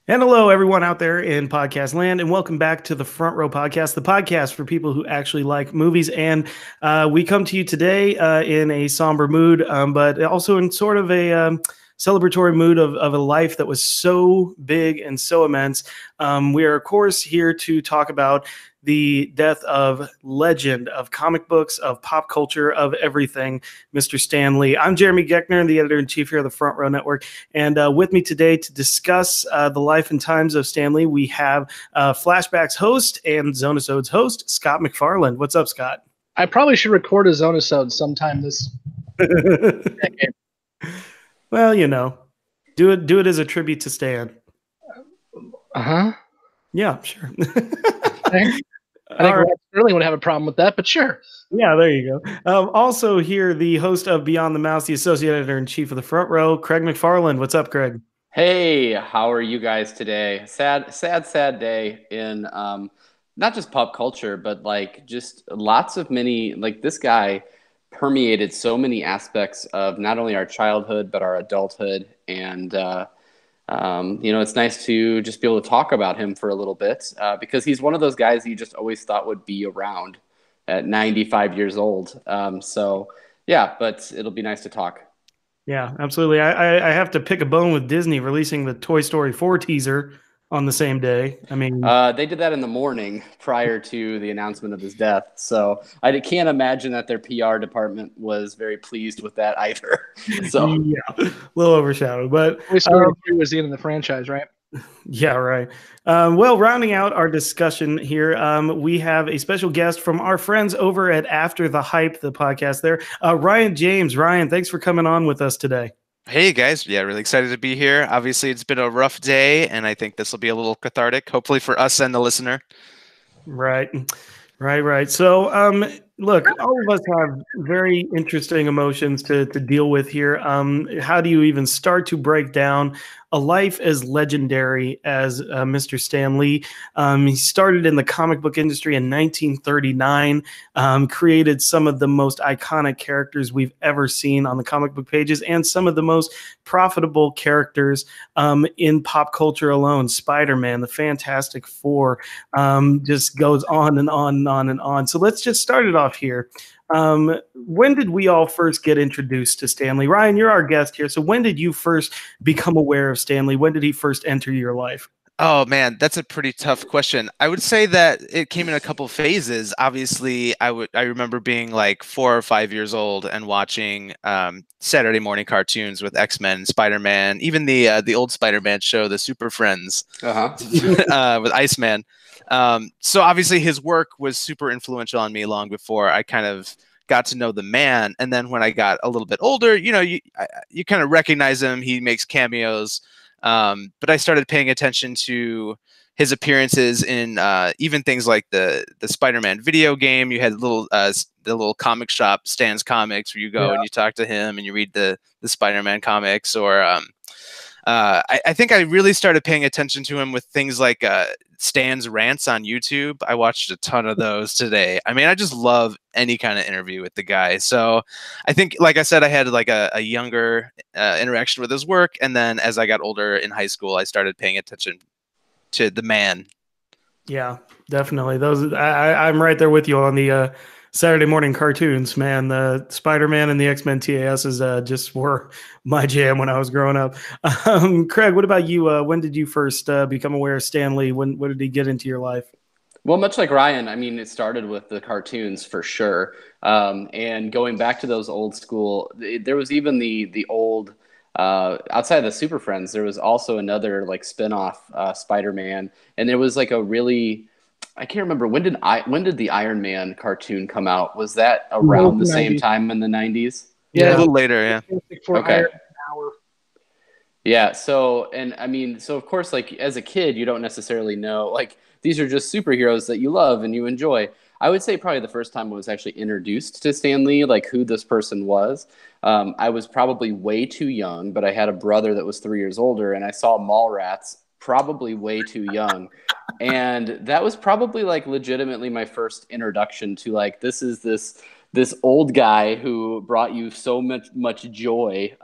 And hello, everyone out there in podcast land, and welcome back to the Front Row Podcast, the podcast for people who actually like movies. And we come to you today in a somber mood, but also in sort of a celebratory mood of a life that was so big and so immense. We are, of course, here to talk about the death of legend of comic books, of pop culture, of everything, Mr. Stan Lee. I'm Jeremy Geckner, the editor-in-chief here of the Front Row Network. And with me today to discuss the life and times of Stan Lee, we have Flashbacks host and Zonasodes host, Scott McFarland. What's up, Scott? I probably should record a Zonisode sometime this decade. Well, you know, do it as a tribute to Stan. Uh-huh. Yeah, sure. I think Rod Sterling would have a problem with that, but sure. Yeah, there you go. Also here, the host of Beyond the Mouse, the associate editor-in-chief of the Front Row, Craig McFarland. What's up, Craig? Hey, how are you guys today? Sad day in not just pop culture, but like just lots of many, like this guy permeated so many aspects of not only our childhood, but our adulthood. And, it's nice to just be able to talk about him for a little bit because he's one of those guys you just always thought would be around at 95 years old. Yeah, but it'll be nice to talk. Yeah, absolutely. I have to pick a bone with Disney releasing the Toy Story 4 teaser on the same day. I mean, they did that in the morning prior to the announcement of his death. So I can't imagine that their PR department was very pleased with that either. So yeah, a little overshadowed, but Toy Story 3 was the end of the franchise, right? Yeah, right. Well, rounding out our discussion here, we have a special guest from our friends over at After the Hype, the podcast there, Ryan James. Ryan, thanks for coming on with us today. Hey guys, yeah, really excited to be here. Obviously, it's been a rough day, and I think this will be a little cathartic, hopefully for us and the listener. Right. So, look, all of us have very interesting emotions to deal with here. How do you even start to break down a life as legendary as Mr. Stan Lee? He started in the comic book industry in 1939, created some of the most iconic characters we've ever seen on the comic book pages, and some of the most profitable characters in pop culture alone. Spider-Man, the Fantastic Four, just goes on and on and on and on. So let's just start it off here. When did we all first get introduced to Stan Lee? Ryan, you're our guest here. So when did you first become aware of Stan Lee? When did he first enter your life? Oh man, that's a pretty tough question. I would say that it came in a couple phases. Obviously, I remember being like 4 or 5 years old and watching Saturday morning cartoons with X-Men, Spider-Man, even the old Spider-Man show, the Super Friends, with Iceman. So obviously his work was super influential on me long before I kind of got to know the man. And then when I got a little bit older, you kind of recognize him. He makes cameos. But I started paying attention to his appearances in even things like the Spider-Man video game. You had the little comic shop, Stan's Comics, where you go and you talk to him and you read the Spider-Man comics. Or I think I really started paying attention to him with things like Stan's rants on YouTube. I watched a ton of those today. I mean, I just love any kind of interview with the guy. So I think, like I said, I had like a younger interaction with his work. And then as I got older in high school, I started paying attention to the man. Yeah, definitely. I'm right there with you on the Saturday morning cartoons, man. The Spider-Man and the X-Men TASs just were my jam when I was growing up. Craig, what about you? When did you first become aware of Stan Lee? When did he get into your life? Well, much like Ryan, I mean, it started with the cartoons for sure. And going back to those old school, there was even the old, outside of the Super Friends, there was also another like spin-off Spider-Man. And there was like a really, I can't remember, when did the Iron Man cartoon come out? Was that around the same time in the 90s? Yeah, a little later, yeah. Okay. Yeah, so, and I mean, so of course, like as a kid, you don't necessarily know, like these are just superheroes that you love and you enjoy. I would say probably the first time I was actually introduced to Stan Lee, like who this person was. I was probably way too young, but I had a brother that was 3 years older, and I saw Mallrats probably way too young. And that was probably like legitimately my first introduction to like, this is this this old guy who brought you so much joy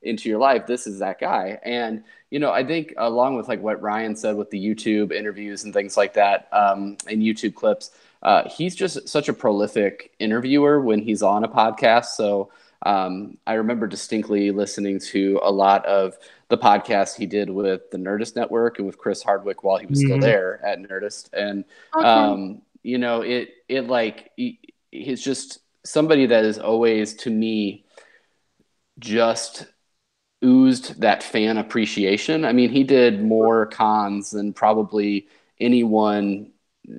into your life. This is that guy. And, you know, I think along with like what Ryan said with the YouTube interviews and things like that, and YouTube clips, he's just such a prolific interviewer when he's on a podcast. So I remember distinctly listening to a lot of the podcast he did with the Nerdist Network and with Chris Hardwick while he was still there at Nerdist. And, you know, he's just somebody that is always, to me, just oozed that fan appreciation. I mean, he did more cons than probably anyone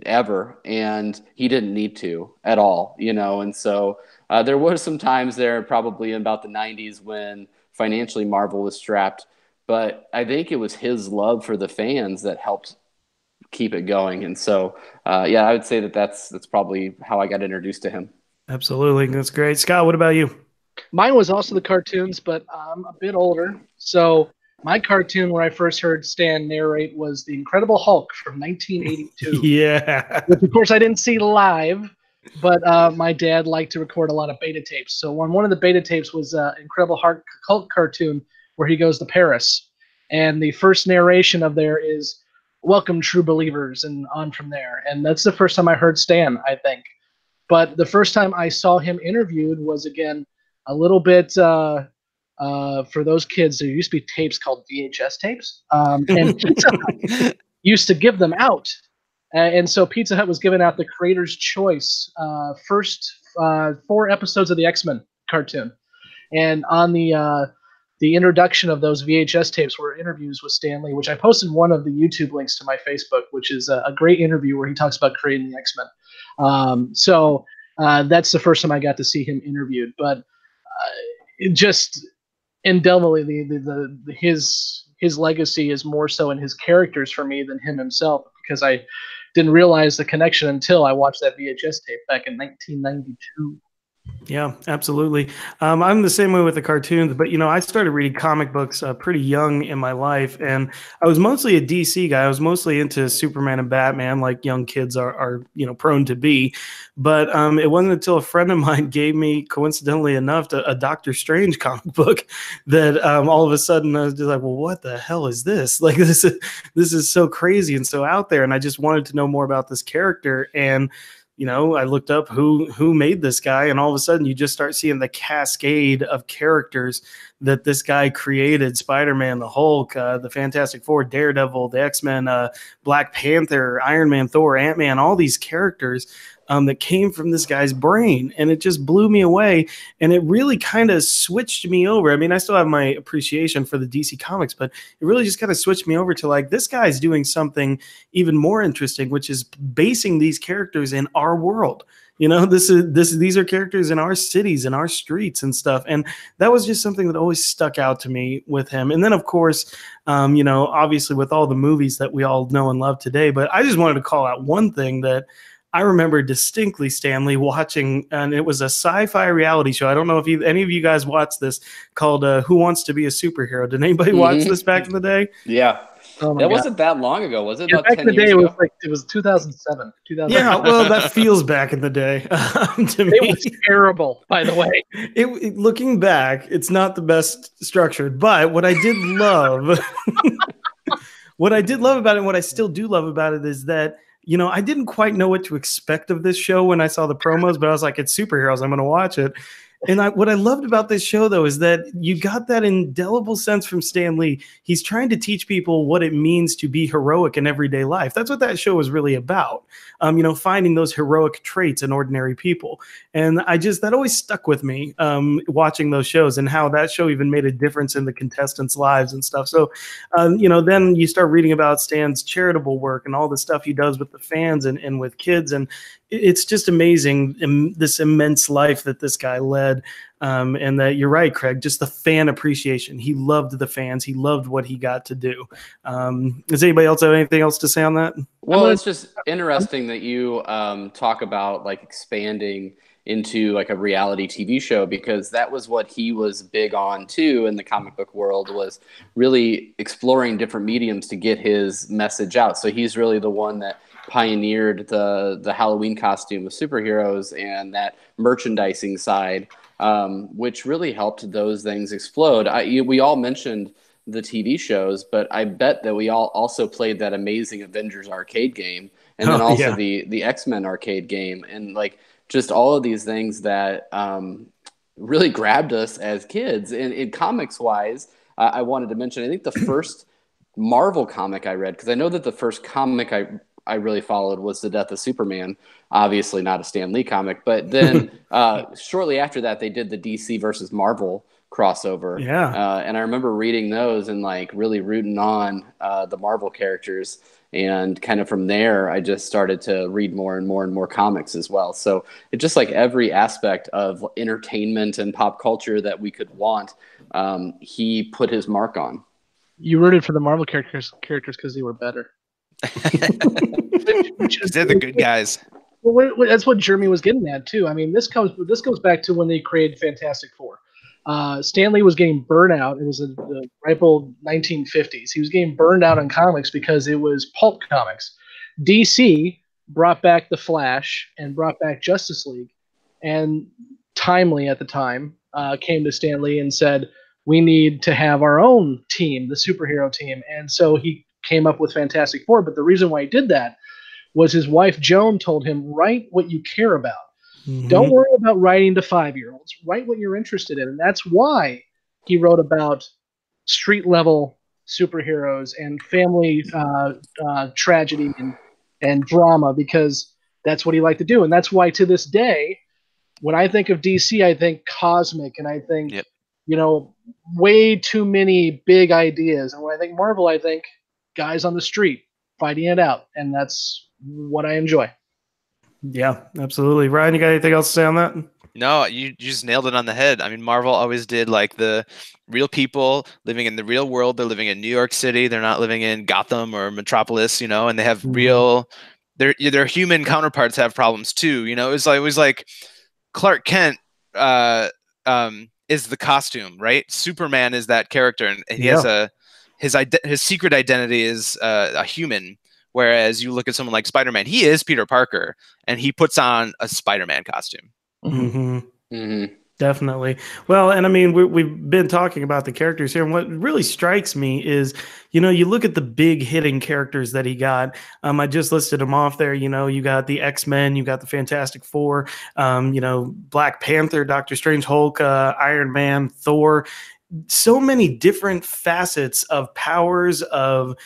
ever, and he didn't need to at all, you know. And so there was some times there probably in about the 90s when financially Marvel was strapped, but I think it was his love for the fans that helped keep it going. And so yeah, I would say that that's probably how I got introduced to him. Absolutely. That's great. Scott, what about you? Mine was also the cartoons, but I'm a bit older. So my cartoon where I first heard Stan narrate was The Incredible Hulk from 1982. Yeah. Which, of course, I didn't see live, but my dad liked to record a lot of beta tapes. So one of the beta tapes was Incredible Hulk cartoon where he goes to Paris. And the first narration of there is, "Welcome, true believers," and on from there. And that's the first time I heard Stan, I think. But the first time I saw him interviewed was, again, a little bit for those kids. There used to be tapes called VHS tapes, and Pizza Hut used to give them out. And so Pizza Hut was giving out the Creator's Choice first 4 episodes of the X-Men cartoon, and on the introduction of those VHS tapes were interviews with Stan Lee, which I posted one of the YouTube links to my Facebook, which is a great interview where he talks about creating the X-Men. So that's the first time I got to see him interviewed, but it just indelibly his legacy is more so in his characters for me than him himself, because I didn't realize the connection until I watched that VHS tape back in 1992. Yeah, absolutely. I'm the same way with the cartoons, but, you know, I started reading comic books pretty young in my life, and I was mostly a DC guy. I was mostly into Superman and Batman, like young kids are you know, prone to be. But it wasn't until a friend of mine gave me, coincidentally enough, a Doctor Strange comic book that all of a sudden I was just like, well, what the hell is this? Like, this is so crazy and so out there, and I just wanted to know more about this character. And you know, I looked up who made this guy, and all of a sudden you just start seeing the cascade of characters that this guy created: Spider-Man, the Hulk, the Fantastic Four, Daredevil, the X-Men, Black Panther, Iron Man, Thor, Ant-Man, all these characters that came from this guy's brain. And it just blew me away. And it really kind of switched me over. I mean, I still have my appreciation for the DC Comics, but it really just kind of switched me over to, like, this guy's doing something even more interesting, which is basing these characters in our world. You know, these are characters in our cities, in our streets and stuff. And that was just something that always stuck out to me with him. And then, of course, you know, obviously with all the movies that we all know and love today, but I just wanted to call out one thing that I remember distinctly Stan Lee watching, and it was a sci-fi reality show. I don't know if any of you guys watched this, called Who Wants to Be a Superhero? Did anybody watch this back in the day? Yeah. Oh that wasn't that long ago, was it? Yeah, about back 10 in the day, years ago? it was 2007. Yeah, well, that feels back in the day to me. It was terrible, by the way. Looking back, it's not the best structured, but what I did love, what I did love about it, and what I still do love about it, is that, you know, I didn't quite know what to expect of this show when I saw the promos, but I was like, it's superheroes, I'm going to watch it. And what I loved about this show, though, is that you got that indelible sense from Stan Lee. He's trying to teach people what it means to be heroic in everyday life. That's what that show was really about. You know, finding those heroic traits in ordinary people. And that always stuck with me, watching those shows, and how that show even made a difference in the contestants' lives and stuff. So, you know, then you start reading about Stan's charitable work and all the stuff he does with the fans and with kids. And it's just amazing, this immense life that this guy led. And that, you're right, Craig, just the fan appreciation. He loved the fans. He loved what he got to do. Does anybody else have anything else to say on that? Well, it's just interesting that you talk about, like, expanding into like a reality TV show, because that was what he was big on too in the comic book world, was really exploring different mediums to get his message out. So he's really the one that pioneered the Halloween costume of superheroes and that merchandising side, which really helped those things explode. We all mentioned the TV shows, but I bet that we all also played that amazing Avengers arcade game, and then also the X-Men arcade game, and like just all of these things that really grabbed us as kids. And in comics wise, I wanted to mention, I think the first Marvel comic I read, because I know that the first comic I really followed was The Death of Superman, obviously not a Stan Lee comic, but then shortly after that, they did the DC versus Marvel crossover. And I remember reading those and like really rooting on the Marvel characters. And kind of from there, I just started to read more and more and more comics as well. So it's just like every aspect of entertainment and pop culture that we could want, he put his mark on. You rooted for the Marvel characters because they were better. They're the good guys. Well, that's what Jeremy was getting at too. I mean, this goes back to when they created Fantastic Four. Stan Lee was getting burned out. It was the ripe old 1950s. He was getting burned out on comics because it was pulp comics. DC brought back The Flash and brought back Justice League, and Timely at the time came to Stan Lee and said, we need to have our own team, the superhero team. And so he came up with Fantastic Four. But the reason why he did that was his wife Joan told him, write what you care about. Mm-hmm. Don't worry about writing to 5-year-olds. Write what you're interested in. And that's why he wrote about street level superheroes and family tragedy and drama, because that's what he liked to do. And that's why to this day, when I think of DC, I think cosmic, and I think, way too many big ideas. And when I think Marvel, I think guys on the street fighting it out. And that's what I enjoy. Yeah, absolutely. Ryan, you got anything else to say on that? No, you just nailed it on the head. I mean, Marvel always did like the real people living in the real world. They're living in New York City. They're not living in Gotham or Metropolis, and they have real, their human counterparts have problems too. It was like Clark Kent is the costume, right? Superman is that character, and he has his secret identity is a human. Whereas you look at someone like Spider-Man, he is Peter Parker, and he puts on a Spider-Man costume. Mm-hmm. Mm-hmm. Definitely. Well, and I mean, we've been talking about the characters here, and what really strikes me is, you look at the big hitting characters that he got. I just listed them off there. You got the X-Men, you got the Fantastic Four, Black Panther, Doctor Strange, Hulk, Iron Man, Thor. So many different facets of powers, of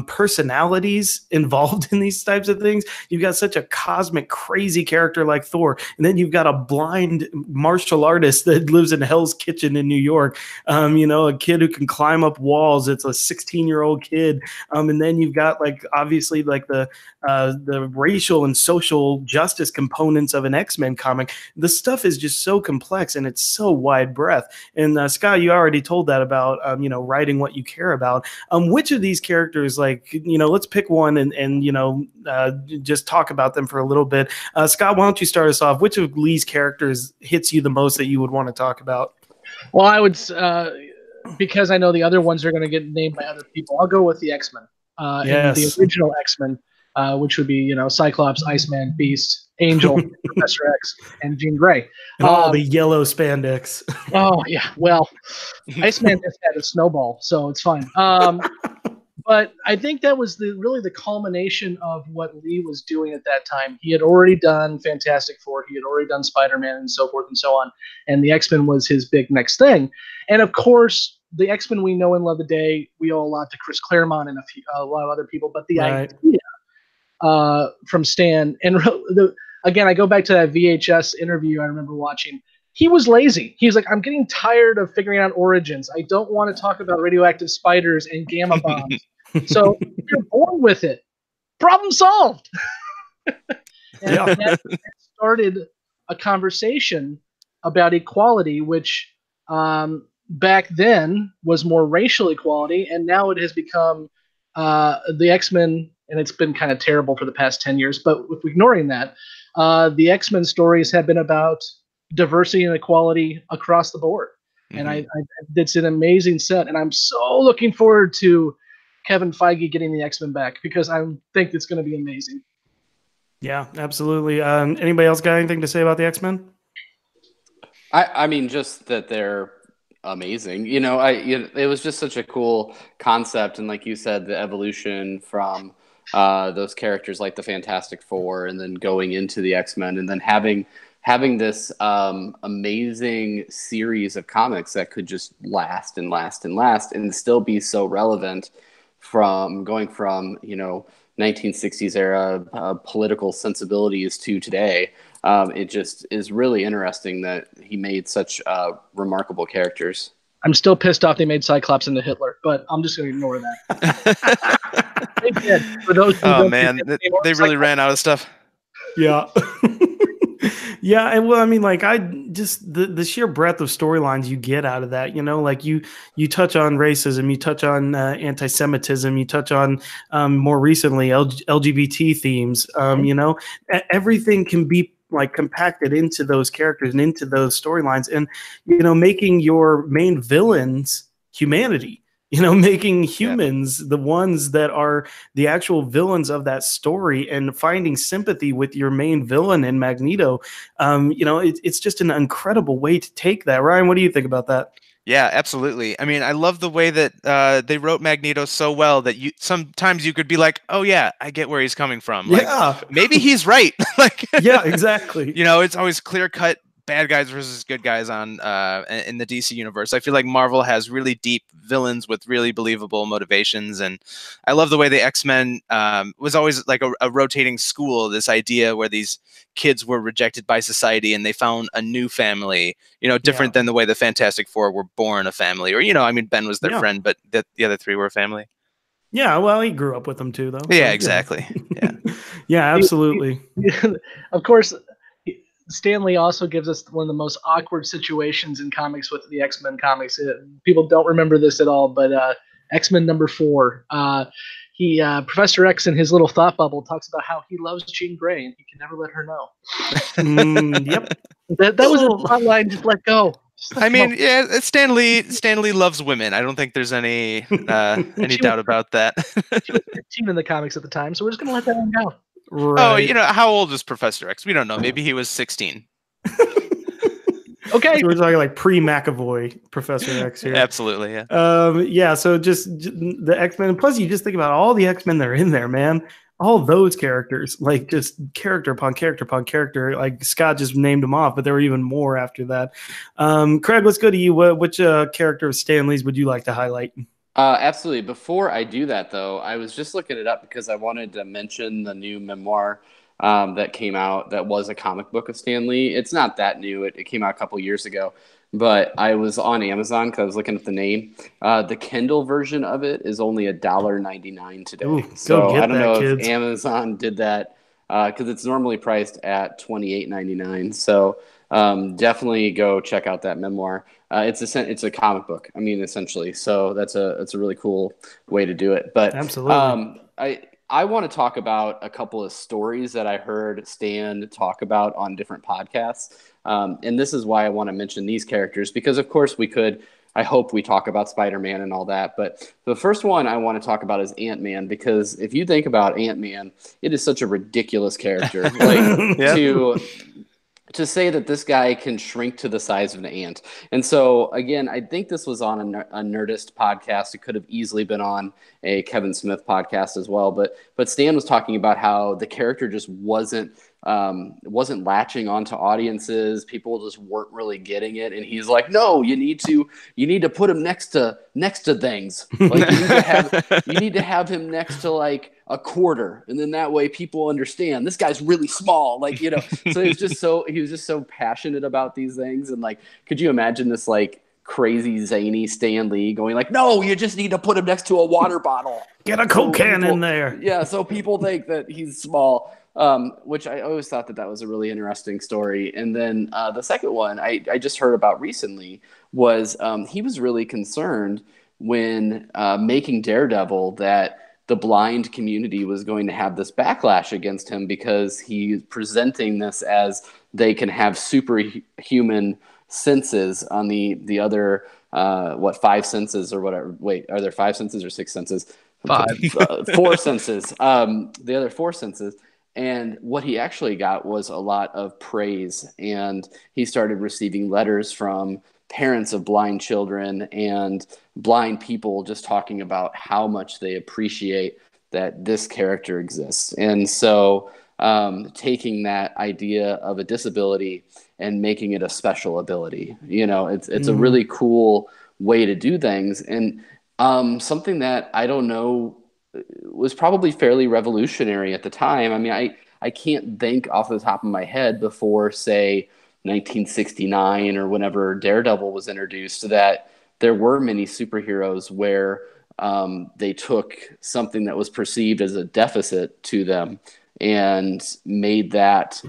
personalities involved in these types of things. You've got such a cosmic, crazy character like Thor, and then you've got a blind martial artist that lives in Hell's Kitchen in New York. A kid who can climb up walls. It's a 16-year-old kid, and then you've got obviously the racial and social justice components of an X-Men comic. The stuff is just so complex and it's so wide breadth. And Scott, you already told that about writing what you care about. Which of these characters, let's pick one and just talk about them for a little bit. Scott, why don't you start us off? Which of Lee's characters hits you the most that you would want to talk about? Well, I would, because I know the other ones are going to get named by other people, I'll go with the X-Men. Yes. In the original X-Men, which would be Cyclops, Iceman, Beast, Angel, Professor X, and Jean Grey. The yellow spandex. Oh yeah, well, Iceman just had a snowball, so it's fine. But I think that was really the culmination of what Lee was doing at that time. He had already done Fantastic Four, he had already done Spider-Man, and so forth and so on. And the X-Men was his big next thing. And of course, the X-Men we know and love today, we owe a lot to Chris Claremont and a lot of other people. But the idea from Stan, and again, I go back to that VHS interview I remember watching. He was lazy. He was like, I'm getting tired of figuring out origins. I don't want to talk about radioactive spiders and gamma bombs. So you're born with it. Problem solved. That started a conversation about equality, which back then was more racial equality, and now it has become the X-Men, and it's been kind of terrible for the past 10 years. But if ignoring that, the X-Men stories have been about diversity and equality across the board. And it's an amazing set, and I'm so looking forward to Kevin Feige getting the X-Men back because I think it's going to be amazing. Yeah, absolutely. Anybody else got anything to say about the X-Men? I mean, just that they're amazing. It was just such a cool concept, and like you said, the evolution from those characters like the Fantastic Four, and then going into the X-Men, and then having this amazing series of comics that could just last and last and last, and still be so relevant. From going from 1960s era political sensibilities to today. It just is really interesting that he made such remarkable characters. I'm still pissed off they made Cyclops into Hitler, but I'm just going to ignore that. They did. For those man, they really ran out of stuff. Yeah. Yeah, and well, I mean, like, I just the sheer breadth of storylines you get out of that, like you touch on racism, you touch on anti-Semitism, you touch on more recently LGBT themes, everything can be like compacted into those characters and into those storylines, and making your main villains humanity. Making humans the ones that are the actual villains of that story, and finding sympathy with your main villain in Magneto. It's just an incredible way to take that. Ryan, what do you think about that? Yeah, absolutely. I mean, I love the way that they wrote Magneto so well that sometimes you could be like, oh yeah, I get where he's coming from. Like, yeah, maybe he's right. Like, yeah, exactly. It's always clear cut bad guys versus good guys in the DC universe. I feel like Marvel has really deep villains with really believable motivations, and I love the way the X-Men was always like a rotating school. This idea where these kids were rejected by society and they found a new family, different than the way the Fantastic Four were born a family, or I mean, Ben was their friend, but the other three were a family. Yeah, well, he grew up with them too, though. Yeah, so, exactly. Yeah, yeah, absolutely. Of course. Stan Lee also gives us one of the most awkward situations in comics with the X-Men comics. People don't remember this at all, but X-Men number 4, Professor X in his little thought bubble talks about how he loves Jean Grey and he can never let her know. Yep. That was a plot line. Just let go. I mean, yeah, Stan Lee loves women. I don't think there's any doubt about that. She was 15 in the comics at the time, so we're just going to let that one go. Right. Oh, how old is Professor X? We don't know. Maybe he was 16. Okay. So we're talking like pre-McAvoy Professor X here. Absolutely, yeah. Yeah, so just the X-Men. Plus, you just think about all the X-Men that are in there, man. All those characters, like just character upon character upon character. Like Scott just named them off, but there were even more after that. Craig, let's go to you. Which character of Stan Lee's would you like to highlight? Absolutely. Before I do that, though, I was just looking it up because I wanted to mention the new memoir that came out that was a comic book of Stan Lee. It's not that new. It came out a couple years ago. But I was on Amazon because I was looking at the name. The Kindle version of it is only $1.99 today. Ooh, so I don't know kids. if Amazon did that because it's normally priced at $28.99. So definitely go check out that memoir. It's a comic book. I mean, essentially. So that's a really cool way to do it. But absolutely, I want to talk about a couple of stories that I heard Stan talk about on different podcasts. And this is why I want to mention these characters because, of course, I hope we talk about Spider-Man and all that. But the first one I want to talk about is Ant-Man because if you think about Ant-Man, it is such a ridiculous character. Like to say that this guy can shrink to the size of an ant. And so, again, I think this was on a Nerdist podcast. It could have easily been on a Kevin Smith podcast as well. But Stan was talking about how the character just wasn't latching onto audiences. People just weren't really getting it. And he's like, no, you need to put him next to things. Like you need to have him next to like a quarter. And then that way people understand this guy's really small. Like, so he was just so passionate about these things. And like, could you imagine this like crazy zany Stan Lee going like, no, you just need to put him next to a water bottle. Get a Coke can in there. Yeah. So people think that he's small. Which I always thought that was a really interesting story. And then the second one I just heard about recently was he was really concerned when making Daredevil that the blind community was going to have this backlash against him because he's presenting this as they can have superhuman senses on the other five senses or whatever. Wait, are there five senses or six senses? Five. Four senses. The other four senses. And what he actually got was a lot of praise, and he started receiving letters from parents of blind children and blind people just talking about how much they appreciate that this character exists. And so taking that idea of a disability and making it a special ability, it's a really cool way to do things. And something that I don't know was probably fairly revolutionary at the time. I mean, I can't think off the top of my head before, say, 1969 or whenever Daredevil was introduced, that there were many superheroes where they took something that was perceived as a deficit to them and made that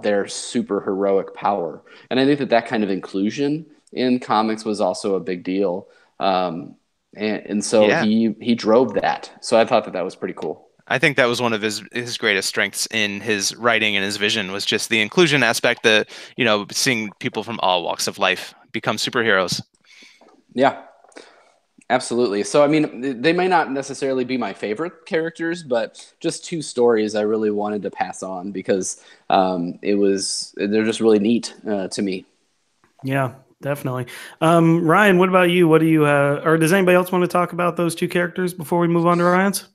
their super heroic power. And I think that kind of inclusion in comics was also a big deal. And so he drove that. So I thought that was pretty cool. I think that was one of his greatest strengths in his writing and his vision, was just the inclusion aspect, that, seeing people from all walks of life become superheroes. Yeah, absolutely. So, I mean, they may not necessarily be my favorite characters, but just two stories I really wanted to pass on because they're just really neat to me. Yeah, definitely. Ryan, what about you? What do you, or does anybody else want to talk about those two characters before we move on to Ryan's?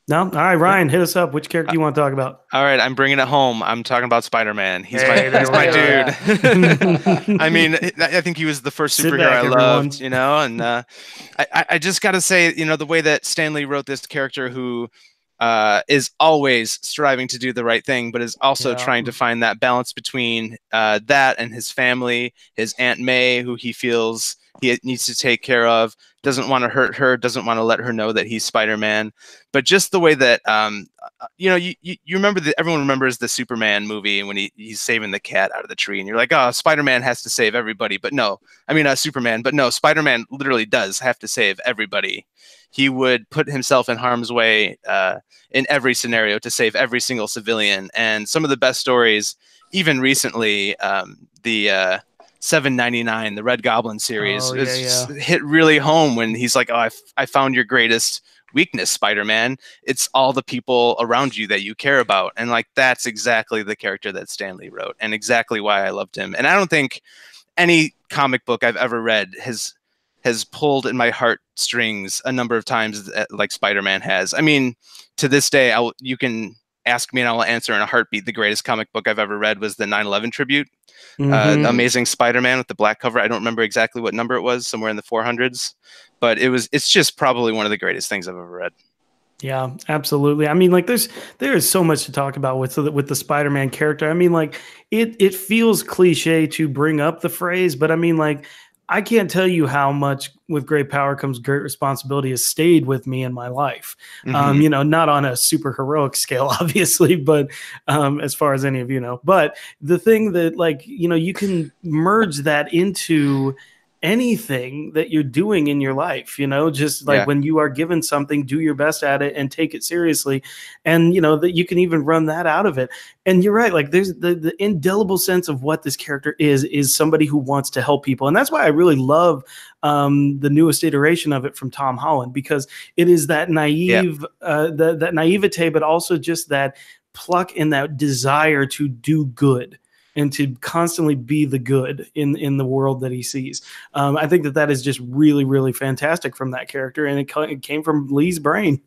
No? All right, Ryan, hit us up. Which character do you want to talk about? All right, I'm bringing it home. I'm talking about Spider-Man. He's my dude. I mean, I think he was the first superhero I loved, and I just got to say, the way that Stan Lee wrote this character who is always striving to do the right thing, but is also trying to find that balance between that and his family, his Aunt May, who he feels he needs to take care of, doesn't want to hurt her, doesn't want to let her know that he's Spider-Man. But just the way that, you remember that everyone remembers the Superman movie when he's saving the cat out of the tree, and you're like, oh, Spider-Man has to save everybody. But no, Superman. But no, Spider-Man literally does have to save everybody. He would put himself in harm's way in every scenario to save every single civilian. And some of the best stories, even recently, the 799, the Red Goblin series, hit really home when he's like, oh, I found your greatest weakness, Spider-Man. It's all the people around you that you care about. And like, that's exactly the character that Stan Lee wrote, and exactly why I loved him. And I don't think any comic book I've ever read has pulled in my heartstrings a number of times like Spider-Man has. I mean, to this day, you can ask me and I will answer in a heartbeat. The greatest comic book I've ever read was the 9/11 tribute. The Amazing Spider-Man with the black cover. I don't remember exactly what number it was, somewhere in the 400s, but it's just probably one of the greatest things I've ever read. Yeah, absolutely. I mean, like there is so much to talk about with the Spider-Man character. I mean, like it feels cliche to bring up the phrase, but I mean, like, I can't tell you how much with great power comes great responsibility has stayed with me in my life. Not on a super heroic scale, obviously, but as far as any of you know. But the thing that, like, you can merge that into anything that you're doing in your life, just like when you are given something, do your best at it and take it seriously. And, that you can even run that out of it. And you're right. Like, there's the indelible sense of what this character is somebody who wants to help people. And that's why I really love the newest iteration of it from Tom Holland, because it is that naive, that naivete, but also just that pluck and that desire to do good and to constantly be the good in the world that he sees. I think that is just really, really fantastic from that character, and it came from Lee's brain.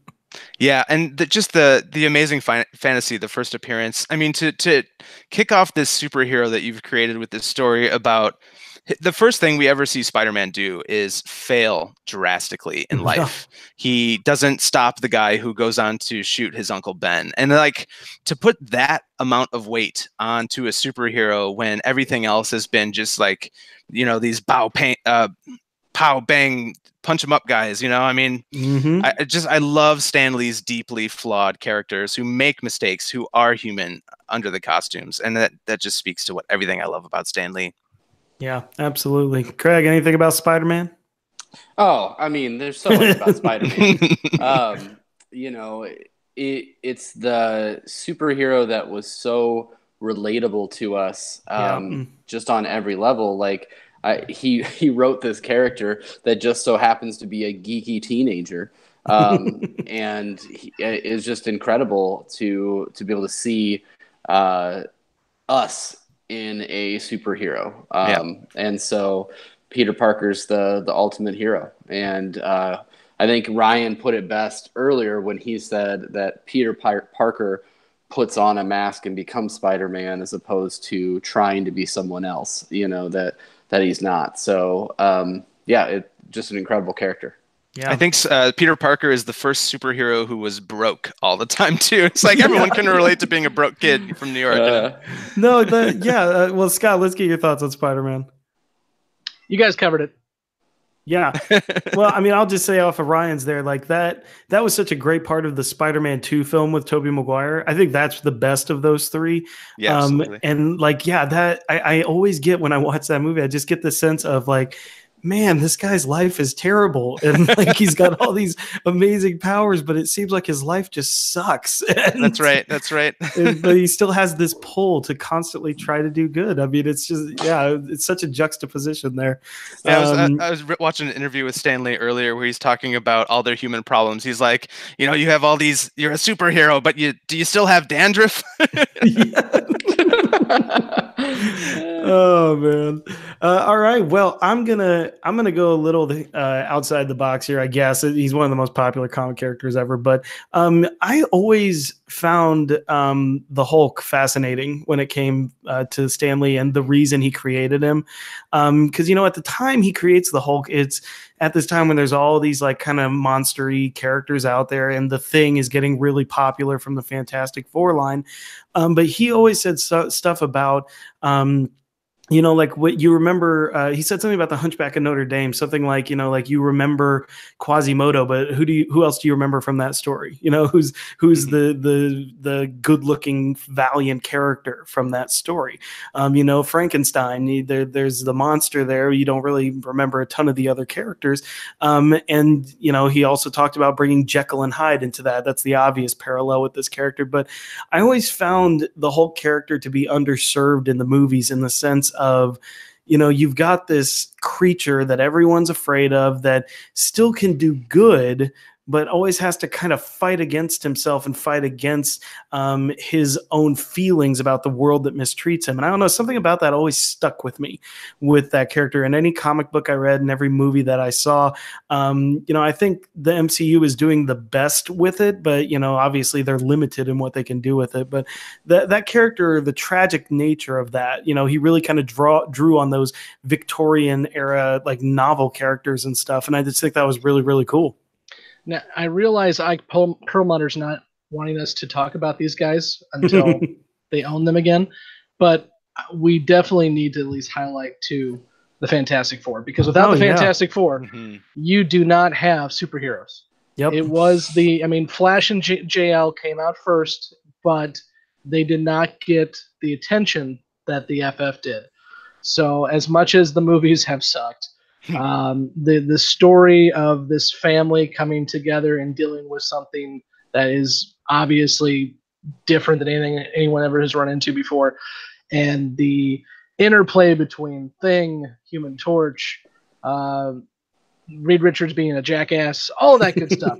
Yeah, and just the Amazing Fantasy, the first appearance. I mean, to kick off this superhero that you've created with this story about, the first thing we ever see Spider-Man do is fail drastically in life. He doesn't stop the guy who goes on to shoot his Uncle Ben. And like, to put that amount of weight onto a superhero when everything else has been just like, these pow bang, punch him up guys, I mean, I love Stan Lee's deeply flawed characters who make mistakes, who are human under the costumes. And that just speaks to everything I love about Stan Lee. Yeah, absolutely. Craig, anything about Spider-Man? Oh, I mean, there's so much about Spider-Man. You know, it's the superhero that was so relatable to us, just on every level. Like he wrote this character that just so happens to be a geeky teenager, and it is just incredible to be able to see us in a superhero. And so Peter Parker's the ultimate hero. And I think Ryan put it best earlier when he said that Peter Parker puts on a mask and becomes Spider-Man as opposed to trying to be someone else, you know, that he's not. So it's just an incredible character. Yeah. I think Peter Parker is the first superhero who was broke all the time too. It's like everyone can relate to being a broke kid from New York. You know? Well, Scott, let's get your thoughts on Spider-Man. You guys covered it. Yeah. Well, I mean, I'll just say off of Ryan's there, like that was such a great part of the Spider-Man 2 film with Tobey Maguire. I think that's the best of those three. Yeah, absolutely. And like, that I always get when I watch that movie, I just get the sense of like, man, this guy's life is terrible. And like, he's got all these amazing powers, but it seems like his life just sucks. And, That's right. But he still has this pull to constantly try to do good. I mean, it's just, it's such a juxtaposition there. Yeah, I was watching an interview with Stan Lee earlier where he's talking about all their human problems. He's like, you know, you have all these, you're a superhero, but do you still have dandruff? Oh man. All right. Well, I'm gonna go a little outside the box here. I guess he's one of the most popular comic characters ever. But I always found the Hulk fascinating when it came to Stan Lee and the reason he created him. Because at the time he creates the Hulk, it's at this time when there's all these like kind of monstery characters out there, and the Thing is getting really popular from the Fantastic Four line. But he always said stuff about like what you remember, he said something about the Hunchback of Notre Dame, something like, like you remember Quasimodo, but who else do you remember from that story? Who's the good looking, valiant character from that story? Frankenstein, there's the monster there. You don't really remember a ton of the other characters. And he also talked about bringing Jekyll and Hyde into that. That's the obvious parallel with this character. But I always found the Hulk character to be underserved in the movies in the sense of, you've got this creature that everyone's afraid of that still can do good, but always has to kind of fight against himself and fight against his own feelings about the world that mistreats him. And I don't know, something about that always stuck with me with that character. In any comic book I read and every movie that I saw, I think the MCU is doing the best with it, but, obviously they're limited in what they can do with it. But that character, the tragic nature of that, he really kind of drew on those Victorian era, like novel characters and stuff. And I just think that was really, really cool. Now, I realize Perlmutter's not wanting us to talk about these guys until they own them again, but we definitely need to at least highlight the Fantastic Four, because without the Fantastic Four, you do not have superheroes. Yep. It was Flash and JL came out first, but they did not get the attention that the FF did. So as much as the movies have sucked, the story of this family coming together and dealing with something that is obviously different than anything anyone ever has run into before, and the interplay between Thing, Human Torch, Reed Richards being a jackass, all that good stuff.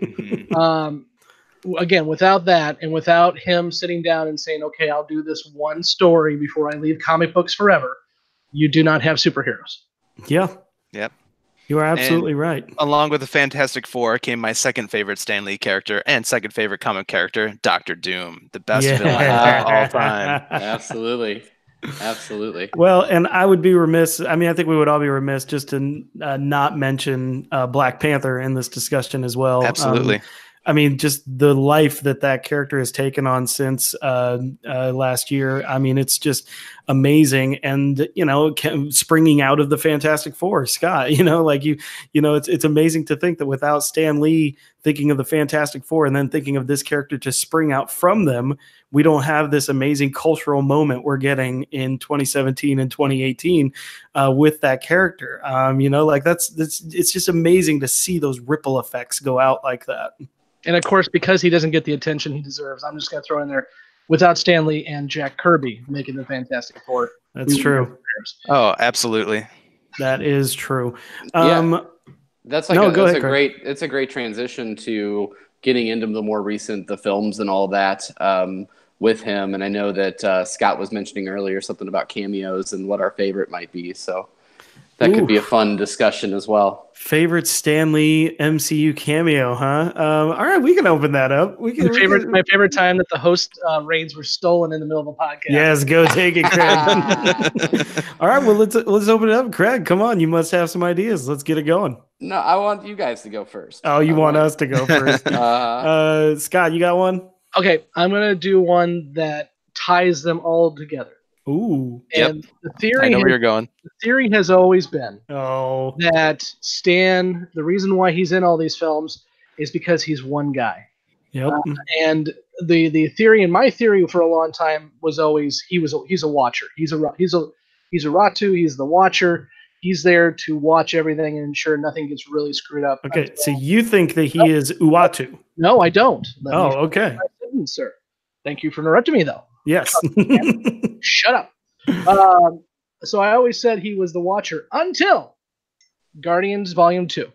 Again, without that, and without him sitting down and saying, okay, I'll do this one story before I leave comic books forever, you do not have superheroes. Yeah. Yep. You are absolutely right. Along with the Fantastic Four came my second favorite Stan Lee character and second favorite comic character, Dr. Doom, the best villain of all time. Absolutely. Well, and I would be remiss. I mean, I think we would all be remiss just to not mention Black Panther in this discussion as well. Absolutely. I mean, just the life that character has taken on since last year. I mean, it's just amazing. And, springing out of the Fantastic Four, Scott, it's amazing to think that without Stan Lee thinking of the Fantastic Four and then thinking of this character to spring out from them, we don't have this amazing cultural moment we're getting in 2017 and 2018 with that character. It's just amazing to see those ripple effects go out like that. And of course, because he doesn't get the attention he deserves, I'm just going to throw in there, without Stan Lee and Jack Kirby making the Fantastic Four. That's true. Oh, absolutely. That is true. That's it's a great transition to getting into the films and all that with him. And I know that Scott was mentioning earlier something about cameos and what our favorite might be. So that could be a fun discussion as well. Favorite Stan Lee MCU cameo, huh? All right, we can open that up. My favorite time that the host reins were stolen in the middle of a podcast. Yes, go take it, Craig. All right, well let's open it up, Craig. Come on, you must have some ideas. Let's get it going. No, I want you guys to go first. Oh, you want us to go first? Scott, you got one? Okay, I'm gonna do one that ties them all together. Ooh. And the theory, I know where you're going. The theory has always been that Stan, the reason why he's in all these films is because he's one guy. Yep. And the theory, and my theory for a long time was always he's a watcher. He's a Ratu. He's the watcher. He's there to watch everything and ensure nothing gets really screwed up. Okay, so you think that he is Uatu? No, I don't. Okay. Sir. Thank you for interrupting me, though. Yes. Shut up. So I always said he was the Watcher until Guardians Volume 2.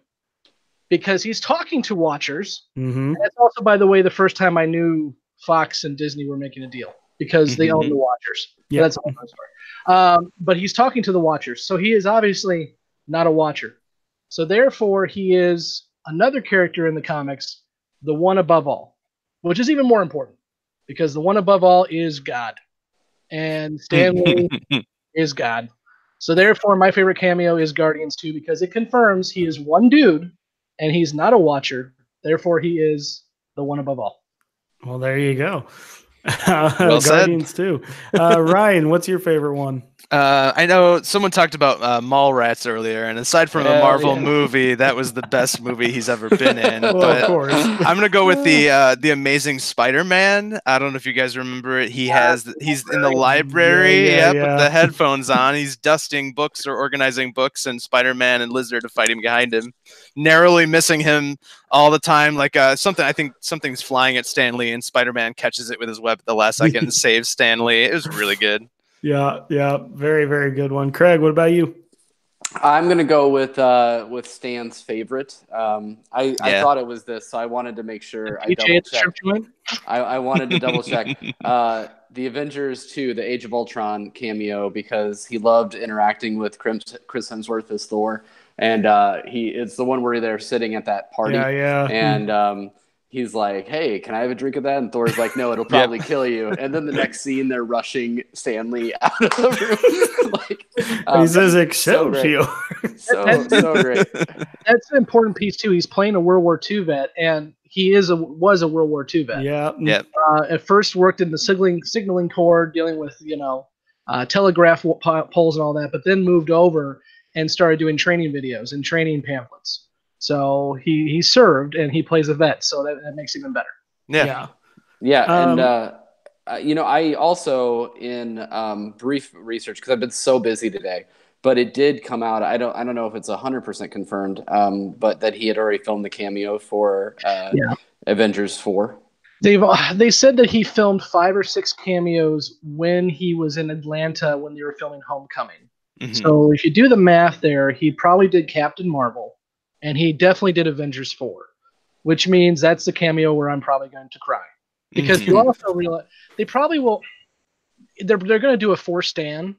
Because he's talking to Watchers. Mm-hmm. And that's also, by the way, the first time I knew Fox and Disney were making a deal. Because they own the Watchers. Yeah. That's a whole story. But he's talking to the Watchers. So he is obviously not a Watcher. So therefore, he is another character in the comics, the one above all. Which is even more important. Because the one above all is God. And Stan Lee is God. So therefore, my favorite cameo is Guardians 2 because it confirms he is one dude and he's not a watcher. Therefore, he is the one above all. Well, there you go. Well Guardians 2. Ryan, what's your favorite one? I know someone talked about Mallrats earlier, and aside from a Marvel movie, that was the best movie he's ever been in. Well, but of course. I'm gonna go with the Amazing Spider-Man. I don't know if you guys remember it. He's in the library, with the headphones on. He's dusting books or organizing books, and Spider-Man and Lizard are fighting behind him, narrowly missing him all the time. Like I think something's flying at Stan Lee, and Spider-Man catches it with his web at the last second and saves Stan Lee. It was really good. Yeah, very, very good one. Craig, what about you? I'm gonna go with Stan's favorite. I thought it was this, so I wanted to make sure I double check. I wanted to double check the Avengers 2, the Age of Ultron cameo because he loved interacting with Chris Hemsworth as Thor, and it's the one where they're sitting at that party, and he's like, hey, can I have a drink of that? And Thor's like, no, it'll probably kill you. And then the next scene, they're rushing Stan Lee out of the room. He says, Excelsior. So great. That's an important piece, too. He's playing a World War II vet, and he was a World War II vet. Yeah. At first worked in the signaling corps, dealing with, telegraph poles and all that, but then moved over and started doing training videos and training pamphlets. So he served and he plays a vet, so that makes it even better. Yeah. And I also in brief research because I've been so busy today, but it did come out. I don't know if it's 100% confirmed, but that he had already filmed the cameo for Avengers 4. They said that he filmed 5 or 6 cameos when he was in Atlanta when they were filming Homecoming. Mm-hmm. So if you do the math there, he probably did Captain Marvel. And he definitely did Avengers 4, which means that's the cameo where I'm probably going to cry. Because you also realize they probably will – they're going to do a 4 Stan.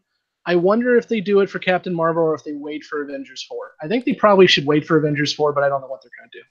I wonder if they do it for Captain Marvel or if they wait for Avengers 4. I think they probably should wait for Avengers 4, but I don't know what they're going to do.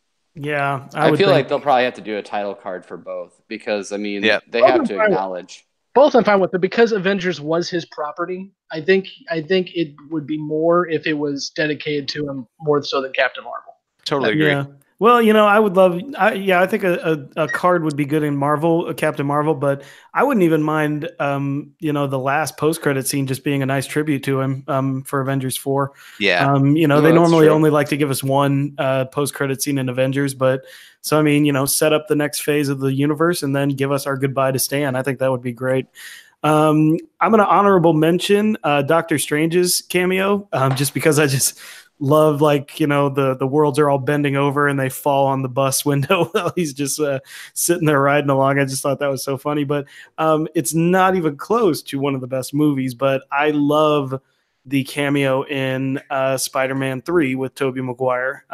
Yeah. I feel like they'll probably have to do a title card for both because, they have to acknowledge – both I'm fine with, but because Avengers was his property, I think it would be more if it was dedicated to him more so than Captain Marvel. Totally agree. Yeah. Well, I would love. I think a card would be good in Marvel, a Captain Marvel, but I wouldn't even mind, the last post credit scene just being a nice tribute to him, for Avengers 4. Yeah. No, They that's normally true. only like to give us one post credit scene in Avengers, but so I mean, set up the next phase of the universe and then give us our goodbye to Stan. I think that would be great. I'm going to honorable mention Doctor Strange's cameo, just because I just love, like, the worlds are all bending over and they fall on the bus window while he's just sitting there riding along. I just thought that was so funny, but it's not even close to one of the best movies. But I love the cameo in Spider-Man 3 with Tobey Maguire,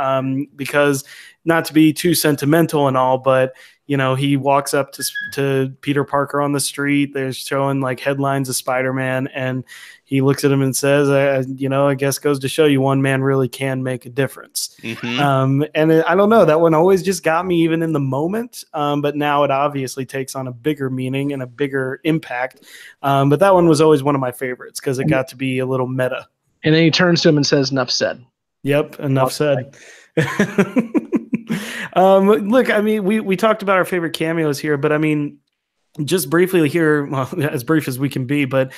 because, not to be too sentimental and all, but he walks up to Peter Parker on the street. They're showing like headlines of Spider-Man, and he looks at him and says, I guess goes to show you one man really can make a difference. Mm-hmm. I don't know, that one always just got me even in the moment. But now it obviously takes on a bigger meaning and a bigger impact. But that one was always one of my favorites because it got to be a little meta. And then he turns to him and says, "Enough said." Yep, enough said. Look, I mean, we talked about our favorite cameos here, but I mean, just briefly here, well, as brief as we can be, but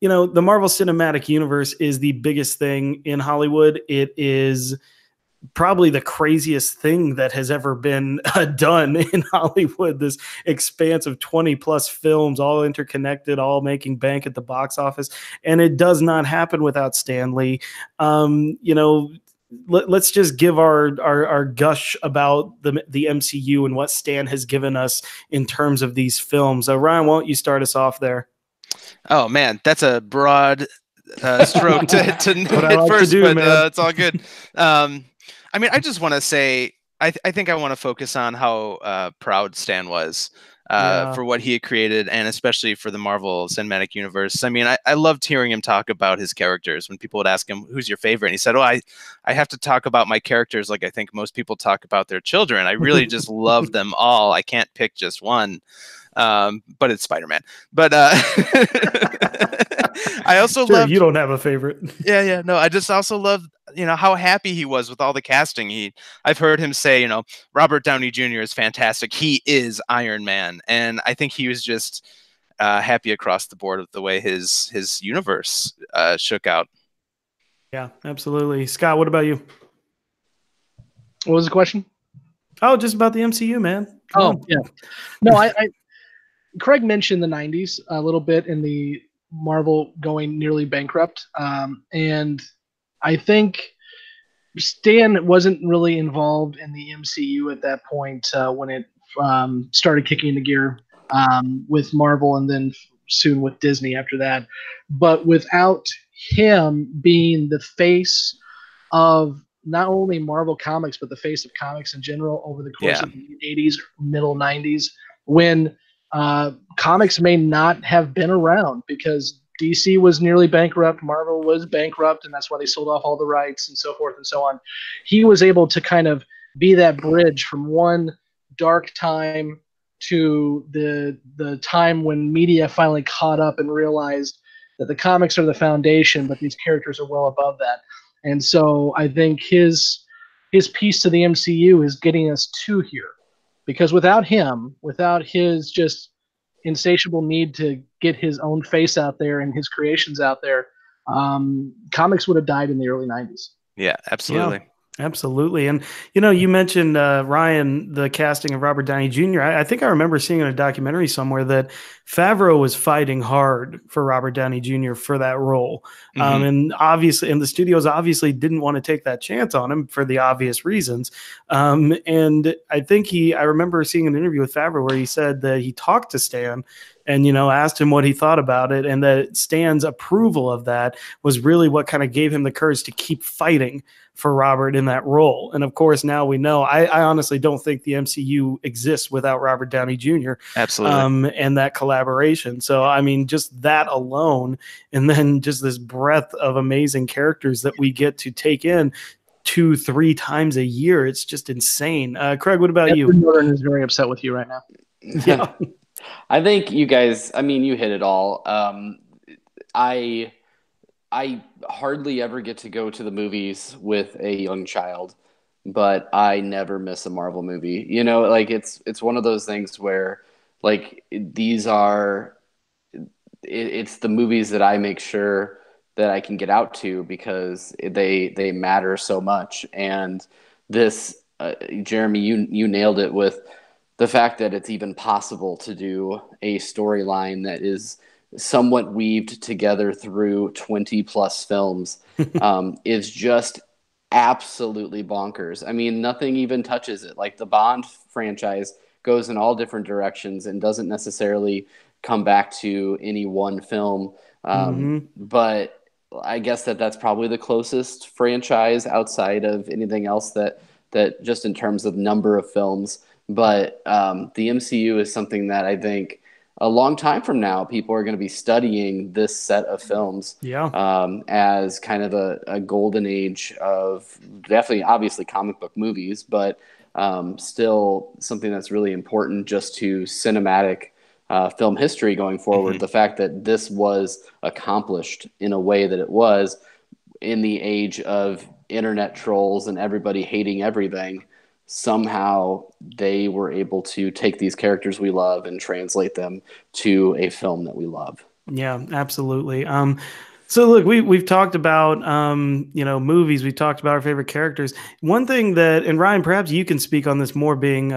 the Marvel Cinematic Universe is the biggest thing in Hollywood. It is probably the craziest thing that has ever been done in Hollywood. This expanse of 20 plus films, all interconnected, all making bank at the box office. And it does not happen without Stan Lee. Let's just give our gush about the MCU and what Stan has given us in terms of these films. Ryan, why don't you start us off there? Oh man, that's a broad stroke to hit first, but it's all good. I mean, I just want to say, I think I want to focus on how proud Stan was for what he had created, and especially for the Marvel Cinematic Universe. I mean, I loved hearing him talk about his characters. When people would ask him, who's your favorite? And he said, I have to talk about my characters like I think most people talk about their children. I really just love them all. I can't pick just one. But it's Spider-Man. But I also love. You don't have a favorite. Yeah. No, I just also love, how happy he was with all the casting. I've heard him say, Robert Downey Jr. is fantastic. He is Iron Man, and I think he was just happy across the board with the way his universe shook out. Yeah, absolutely. Scott, what about you? What was the question? Oh, just about the MCU, man. Come on. Yeah. No, I Craig mentioned the 90s a little bit in the Marvel going nearly bankrupt. And I think Stan wasn't really involved in the MCU at that point when it started kicking into gear with Marvel and then soon with Disney after that. But without him being the face of not only Marvel Comics, but the face of comics in general over the course of the 80s, middle 90s, when comics may not have been around because DC was nearly bankrupt, Marvel was bankrupt, and that's why they sold off all the rights and so forth and so on. He was able to kind of be that bridge from one dark time to the time when media finally caught up and realized that the comics are the foundation, but these characters are well above that. And so I think his piece to the MCU is getting us to here. Because without him, without his just insatiable need to get his own face out there and his creations out there, comics would have died in the early 90s. Yeah, absolutely. Yeah. Absolutely. And, you mentioned, Ryan, the casting of Robert Downey Jr. I think I remember seeing in a documentary somewhere that Favreau was fighting hard for Robert Downey Jr. for that role. Mm-hmm. And obviously, and the studios obviously didn't want to take that chance on him for the obvious reasons. And I think I remember seeing an interview with Favreau where he said that he talked to Stan and, asked him what he thought about it. And that Stan's approval of that was really what kind of gave him the courage to keep fighting for Robert in that role. And of course, now we know, I honestly don't think the MCU exists without Robert Downey Jr. Absolutely. And that collaboration. So, I mean, just that alone, and then just this breadth of amazing characters that we get to take in 2-3 times a year. It's just insane. Craig, what about you? Norton is very upset with you right now. Yeah. I think you guys, I mean, you hit it all. I hardly ever get to go to the movies with a young child. but I never miss a Marvel movie. You know, like it's one of those things where like these are it's the movies that I make sure that I can get out to because they matter so much. And this, Jeremy, you nailed it with the fact that it's even possible to do a storyline that is somewhat weaved together through 20 plus films is just absolutely bonkers. I mean, nothing even touches it. Like the Bond franchise goes in all different directions and doesn't necessarily come back to any one film. But I guess that's probably the closest franchise outside of anything else that just in terms of number of films. But the MCU is something that I think a long time from now, people are going to be studying this set of films as kind of a golden age of definitely, obviously, comic book movies, but still something that's really important just to cinematic film history going forward. The fact that this was accomplished in a way that it was in the age of internet trolls and everybody hating everything, somehow they were able to take these characters we love and translate them to a film that we love. Yeah, absolutely. So look, we've talked about movies. We've talked about our favorite characters. One thing that, and Ryan, perhaps you can speak on this more, being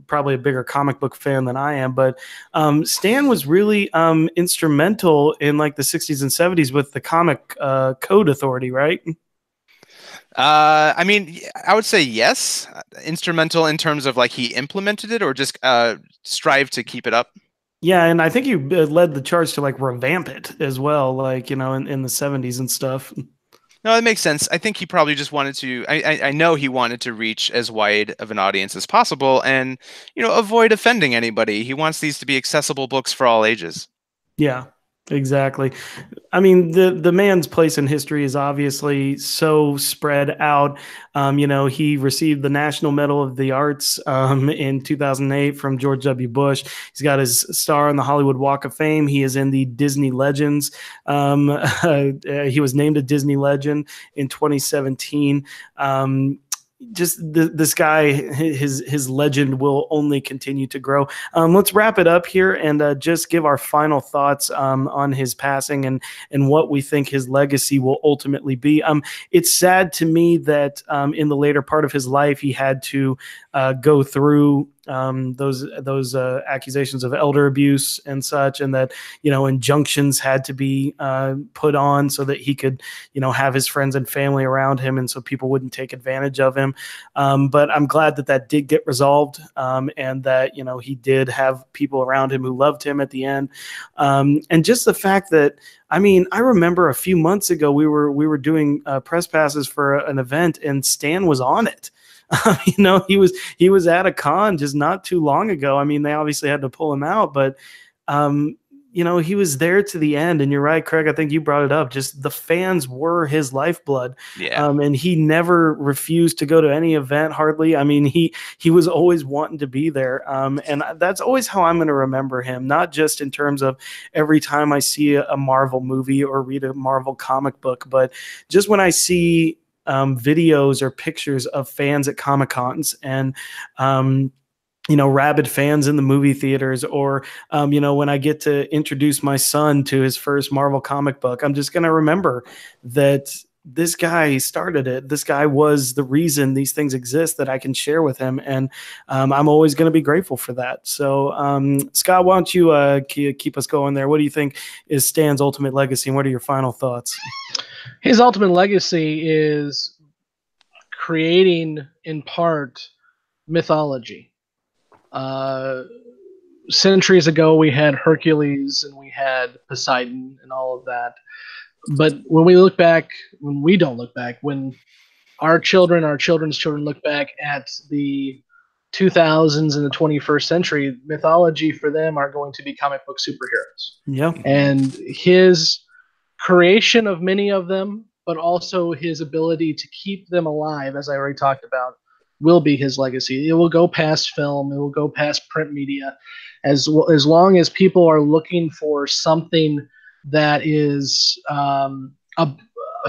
probably a bigger comic book fan than I am. But Stan was really instrumental in like the '60s and '70s with the comic code authority, right? I mean, I would say yes. Instrumental in terms of like he implemented it or just strive to keep it up. Yeah, and I think you led the charge to like revamp it as well, like in the '70s and stuff. No, that makes sense. I think he probably just wanted to. I know he wanted to reach as wide of an audience as possible, and avoid offending anybody. He wants these to be accessible books for all ages. Yeah, exactly. I mean, the man's place in history is obviously so spread out. He received the National Medal of the Arts in 2008 from George W. Bush. He's got his star on the Hollywood Walk of Fame. He is in the Disney Legends. He was named a Disney Legend in 2017. This guy, his legend will only continue to grow. Let's wrap it up here and just give our final thoughts on his passing and what we think his legacy will ultimately be. It's sad to me that in the later part of his life he had to go through those accusations of elder abuse and such, and that injunctions had to be put on so that he could have his friends and family around him, and so people wouldn't take advantage of him. But I'm glad that did get resolved, and that he did have people around him who loved him at the end, and just the fact that, I mean, I remember a few months ago we were doing press passes for an event, and Stan was on it. He was at a con just not too long ago. I mean, they obviously had to pull him out, but he was there to the end. And you're right, Craig. I think you brought it up. Just the fans were his lifeblood. Yeah. And he never refused to go to any event. Hardly. I mean, he was always wanting to be there. And that's always how I'm going to remember him. Not just in terms of every time I see a Marvel movie or read a Marvel comic book, but just when I see videos or pictures of fans at Comic Cons and rabid fans in the movie theaters, or when I get to introduce my son to his first Marvel comic book, I'm just going to remember that this guy started it. This guy was the reason these things exist that I can share with him, and I'm always going to be grateful for that. So Scott, why don't you keep us going there? What do you think is Stan's ultimate legacy, and what are your final thoughts? His ultimate legacy is creating, in part, mythology. Centuries ago, we had Hercules and we had Poseidon and all of that. But when we look back, when we don't look back, when our children, our children's children look back at the 2000s and the 21st century, mythology for them are going to be comic book superheroes. Yeah. And his creation of many of them, but also his ability to keep them alive, as I already talked about, will be his legacy. It will go past film. It will go past print media. As long as people are looking for something that is a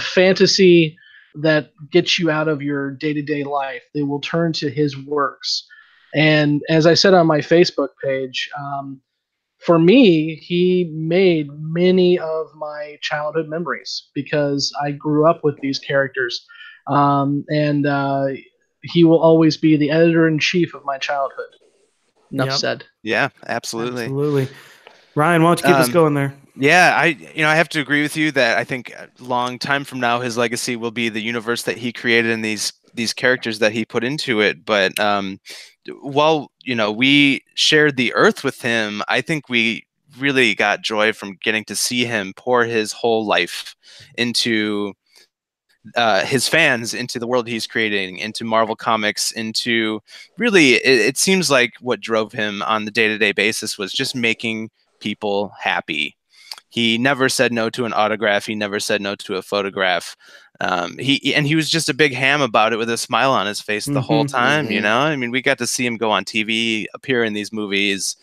fantasy that gets you out of your day-to-day life, they will turn to his works. And as I said on my Facebook page, for me, he made many of my childhood memories because I grew up with these characters. And he will always be the editor-in-chief of my childhood. Enough said. Yeah, absolutely. Absolutely. Ryan, why don't you keep us going there? Yeah, I have to agree with you that I think a long time from now his legacy will be the universe that he created and these characters that he put into it. But while we shared the earth with him, I think we really got joy from getting to see him pour his whole life into his fans, into the world he's creating, into Marvel Comics, into really, it seems like what drove him on the day-to-day basis was just making people happy. He never said no to an autograph. He never said no to a photograph. He was just a big ham about it with a smile on his face the whole time. I mean, we got to see him go on TV, appear in these movies,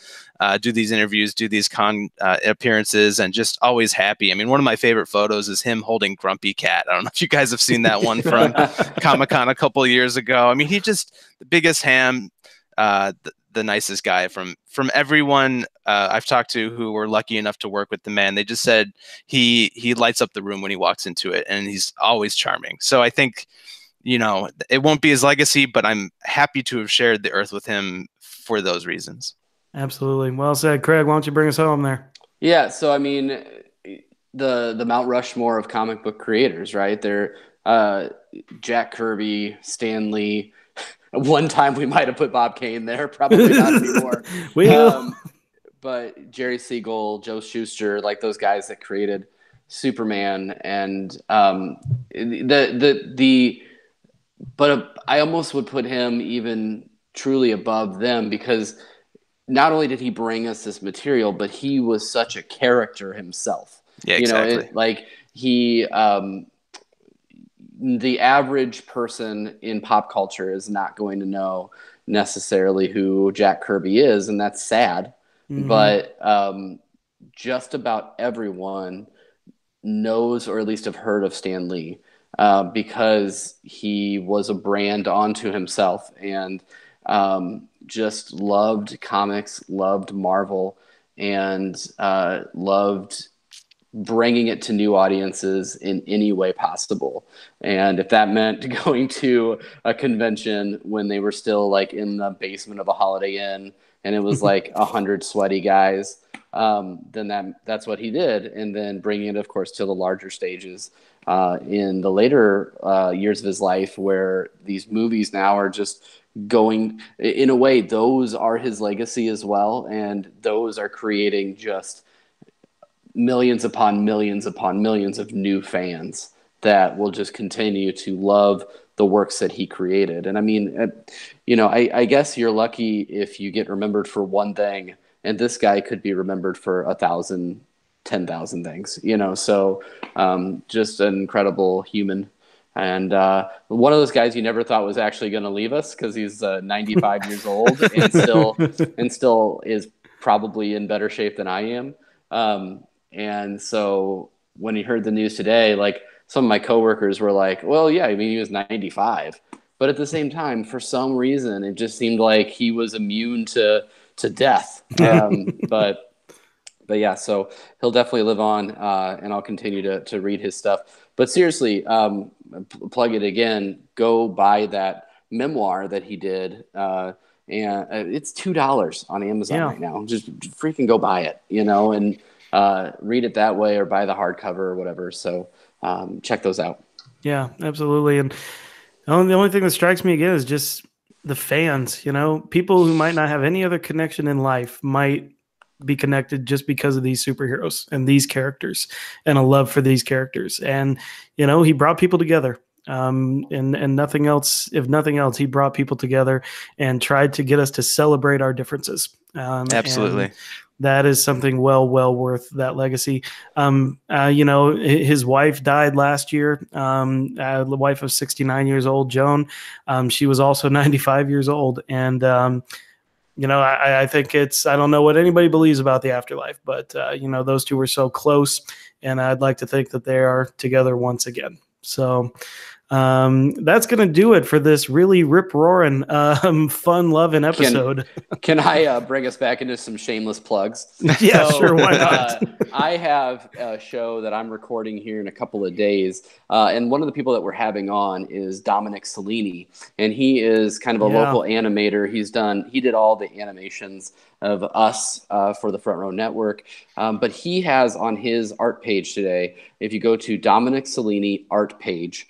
do these interviews, do these con appearances, and just always happy. I mean, one of my favorite photos is him holding Grumpy Cat. I don't know if you guys have seen that one from Comic-Con a couple of years ago. I mean, he just the biggest ham, the nicest guy from everyone I've talked to who were lucky enough to work with the man. They just said he lights up the room when he walks into it, and he's always charming. So I think, it won't be his legacy, but I'm happy to have shared the earth with him for those reasons. Absolutely. Well said. Craig, why don't you bring us home there? Yeah, so I mean, the Mount Rushmore of comic book creators, right? They're Jack Kirby, Stan Lee. One time we might have put Bob Kane there, probably not anymore. But Jerry Siegel, Joe Shuster, like those guys that created Superman, and but I almost would put him even truly above them, because not only did he bring us this material, but he was such a character himself. Yeah, exactly. The average person in pop culture is not going to know necessarily who Jack Kirby is, and that's sad. Mm-hmm. But just about everyone knows, or at least have heard of Stan Lee, because he was a brand onto himself, and just loved comics, loved Marvel, and loved bringing it to new audiences in any way possible. And if that meant going to a convention when they were still like in the basement of a Holiday Inn and it was like 100 sweaty guys, then that's what he did. And then bringing it, of course, to the larger stages in the later years of his life, where these movies now are just going, in a way, those are his legacy as well. And those are creating just millions upon millions upon millions of new fans that will just continue to love the works that he created. And I mean, I guess you're lucky if you get remembered for one thing, and this guy could be remembered for 1,000, 10,000 things, so just an incredible human. And one of those guys you never thought was actually going to leave us, because he's 95 years old and still is probably in better shape than I am. And so when he heard the news today, like some of my coworkers were like, well, yeah, I mean, he was 95. But at the same time, for some reason, it just seemed like he was immune to death. But yeah, so he'll definitely live on, and I'll continue to read his stuff. But seriously, plug it again, go buy that memoir that he did. And it's $2 on Amazon right now. Just freaking go buy it, and read it that way, or buy the hardcover or whatever. So check those out. Yeah, absolutely. And the only thing that strikes me again is just the fans. People who might not have any other connection in life might be connected just because of these superheroes and these characters and a love for these characters. And he brought people together. And nothing else, if nothing else, he brought people together and tried to get us to celebrate our differences. Absolutely. That is something well worth that legacy. His wife died last year. The wife of 69 years old, Joan. She was also 95 years old. And, I think I don't know what anybody believes about the afterlife, but, those two were so close, and I'd like to think that they are together once again. So, That's going to do it for this really rip-roaring, fun-loving episode. Can I bring us back into some shameless plugs? Yeah, sure, why not? I have a show that I'm recording here in a couple of days, and one of the people that we're having on is Dominic Cellini, and he is kind of a local animator. He did all the animations of Us for the Front Row Network, but he has on his art page today, if you go to Dominic Cellini art page,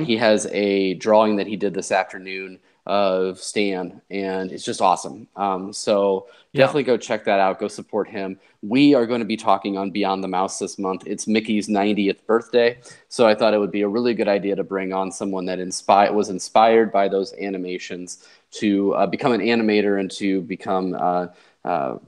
he has a drawing that he did this afternoon of Stan, and it's just awesome. So definitely go check that out. Go support him. We are going to be talking on Beyond the Mouse this month. It's Mickey's 90th birthday, so I thought it would be a really good idea to bring on someone that was inspired by those animations to become an animator and to become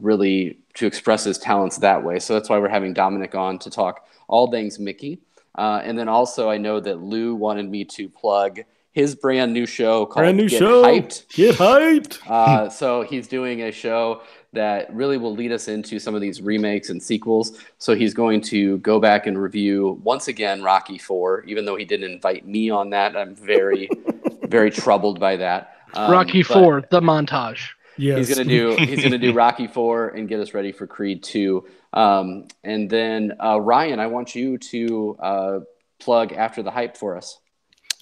really to express his talents that way. So that's why we're having Dominic on to talk all things Mickey. And then also I know that Lou wanted me to plug his brand new show called Get Hyped. Get Hyped. So he's doing a show that really will lead us into some of these remakes and sequels. So he's going to go back and review once again Rocky IV, even though he didn't invite me on that. I'm very, very troubled by that. Rocky IV, the montage. Yes. He's gonna do Rocky IV and get us ready for Creed 2. And then Ryan, I want you to plug After the Hype for us.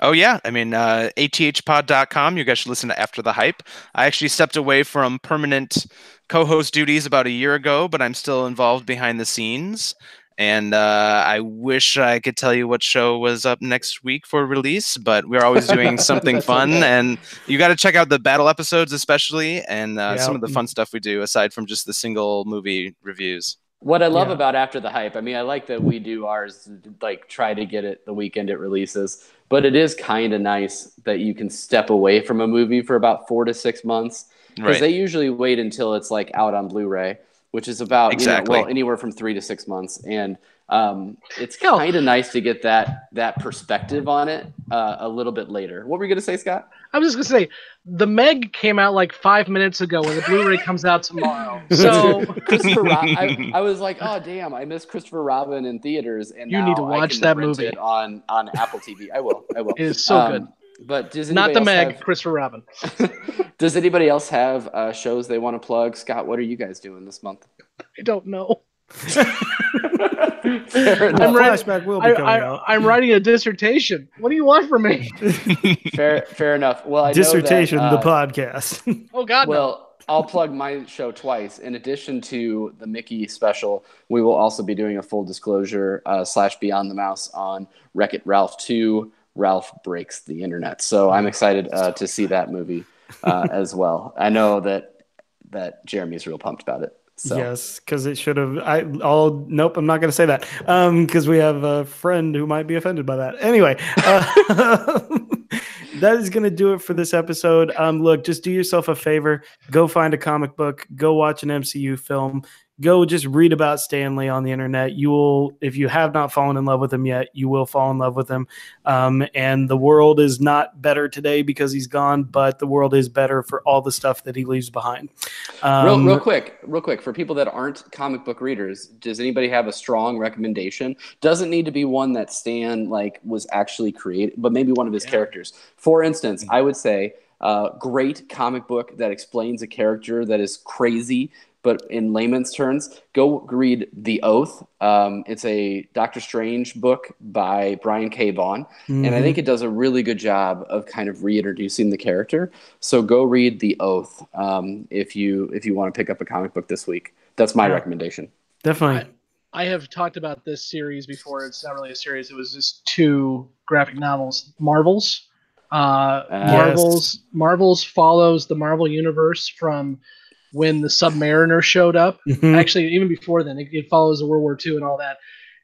Oh, yeah. I mean, athpod.com. You guys should listen to After the Hype. I actually stepped away from permanent co-host duties about a year ago, but I'm still involved behind the scenes. And I wish I could tell you what show was up next week for release, but we're always doing something fun. Okay. And you got to check out the battle episodes, especially, and some of the fun stuff we do aside from just the single movie reviews. What I love about After the Hype, I mean, I like that we do ours, like try to get it the weekend it releases, but it is kind of nice that you can step away from a movie for about 4 to 6 months, because they usually wait until it's like out on Blu-ray, which is about anywhere from 3 to 6 months, and it's kind of nice to get that perspective on it a little bit later. What were you gonna say, Scott? I was just gonna say the Meg came out like 5 minutes ago, and the Blu-ray comes out tomorrow. So Christopher Robin, I was like, oh damn, I missed Christopher Robin in theaters, and you need to watch that movie it on Apple TV. I will. It is so good. But does not the Meg, Christopher Robin. Does anybody else have shows they want to plug? Scott, what are you guys doing this month? I don't know. Flashback will be coming out. I'm writing a dissertation. What do you want from me? Fair enough. Well, I dissertation, know that, the podcast. Oh God. Well, I'll plug my show twice. In addition to the Mickey special, we will also be doing a full disclosure / Beyond the Mouse on Wreck-It Ralph 2. Ralph Breaks the Internet. So I'm excited to see that movie as well. I know that Jeremy's real pumped about it. So. Yes, because it should have. Nope, I'm not going to say that because we have a friend who might be offended by that. Anyway, that is going to do it for this episode. Look, just do yourself a favor. Go find a comic book. Go watch an MCU film. Go just read about Stan Lee on the internet. You will, if you have not fallen in love with him yet, you will fall in love with him. And the world is not better today because he's gone, but the world is better for all the stuff that he leaves behind. Real quick, for people that aren't comic book readers, does anybody have a strong recommendation? Doesn't need to be one that Stan was actually created, but maybe one of his characters. For instance, I would say great comic book that explains a character that is crazy, but in layman's terms, go read The Oath. It's a Doctor Strange book by Brian K. Vaughan, and I think it does a really good job of kind of reintroducing the character. So go read The Oath if you want to pick up a comic book this week. That's my recommendation. Definitely. I have talked about this series before. It's not really a series. It was just 2 graphic novels. Marvels follows the Marvel Universe from when the Submariner showed up. Actually, even before then, it follows the World War II and all that,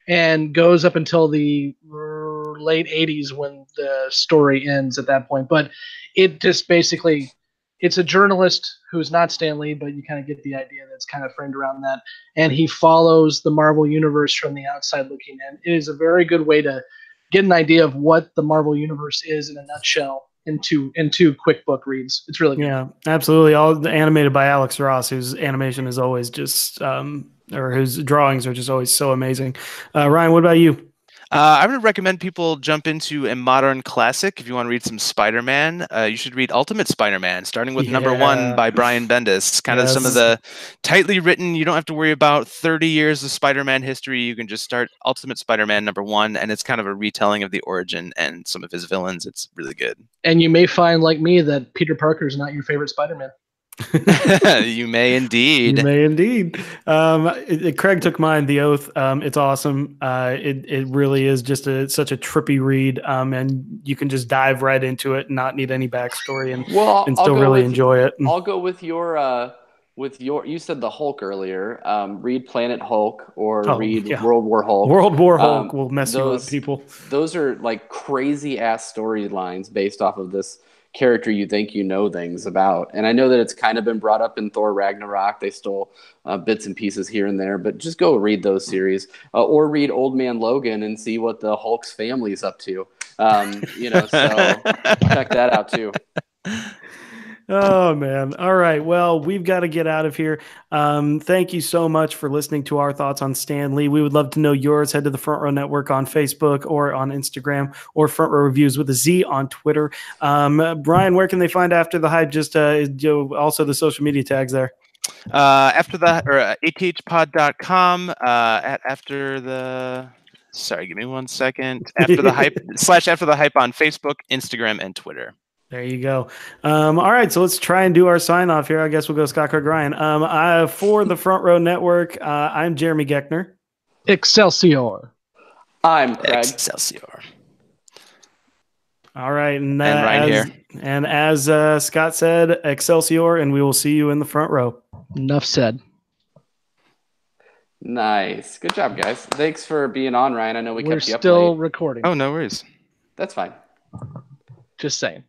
and goes up until the late 80s when the story ends at that point. But it just basically, it's a journalist who's not Stan Lee, but you kind of get the idea that's kind of framed around that. And he follows the Marvel Universe from the outside looking in. It is a very good way to get an idea of what the Marvel Universe is in a nutshell into quick book reads. It's really good. Yeah, absolutely. All animated by Alex Ross, whose animation is always just, or whose drawings are just always so amazing. Ryan, what about you? I would recommend people jump into a modern classic. If you want to read some Spider-Man, you should read Ultimate Spider-Man, starting with #1 by Brian Bendis. Kind of some of the tightly written, you don't have to worry about 30 years of Spider-Man history. You can just start Ultimate Spider-Man #1, and it's kind of a retelling of the origin and some of his villains. It's really good. And you may find, like me, that Peter Parker is not your favorite Spider-Man. You may indeed. You may indeed. Craig took mine, The Oath. It's awesome. It really is just such a trippy read, and you can just dive right into it and not need any backstory and still really enjoy it. I'll go with your you said the Hulk earlier. Read Planet Hulk or read World War Hulk. World War Hulk will mess you up, people. Those are like crazy ass storylines based off of this character you think you know things about. And I know that it's kind of been brought up in Thor Ragnarok. They stole bits and pieces here and there, but just go read those series or read Old Man Logan and see what the Hulk's family's up to. So check that out too. Oh, man. All right. Well, we've got to get out of here. Thank you so much for listening to our thoughts on Stan Lee. We would love to know yours. Head to the Front Row Network on Facebook or on Instagram, or Front Row Reviews with a Z on Twitter. Brian, where can they find After the Hype? Just also the social media tags there. athpod.com sorry, give me 1 second. After the Hype / After the Hype on Facebook, Instagram, and Twitter. There you go. All right, so let's try and do our sign off here. I guess we'll go Scott Craig Ryan. For the Front Row Network, I'm Jeremy Geckner. Excelsior. I'm Craig. Excelsior. All right, and Ryan here. And as Scott said, Excelsior, and we will see you in the front row. Enough said. Nice. Good job, guys. Thanks for being on, Ryan. I know we're kept you up late. We're still recording. Oh, no worries. That's fine. Just saying.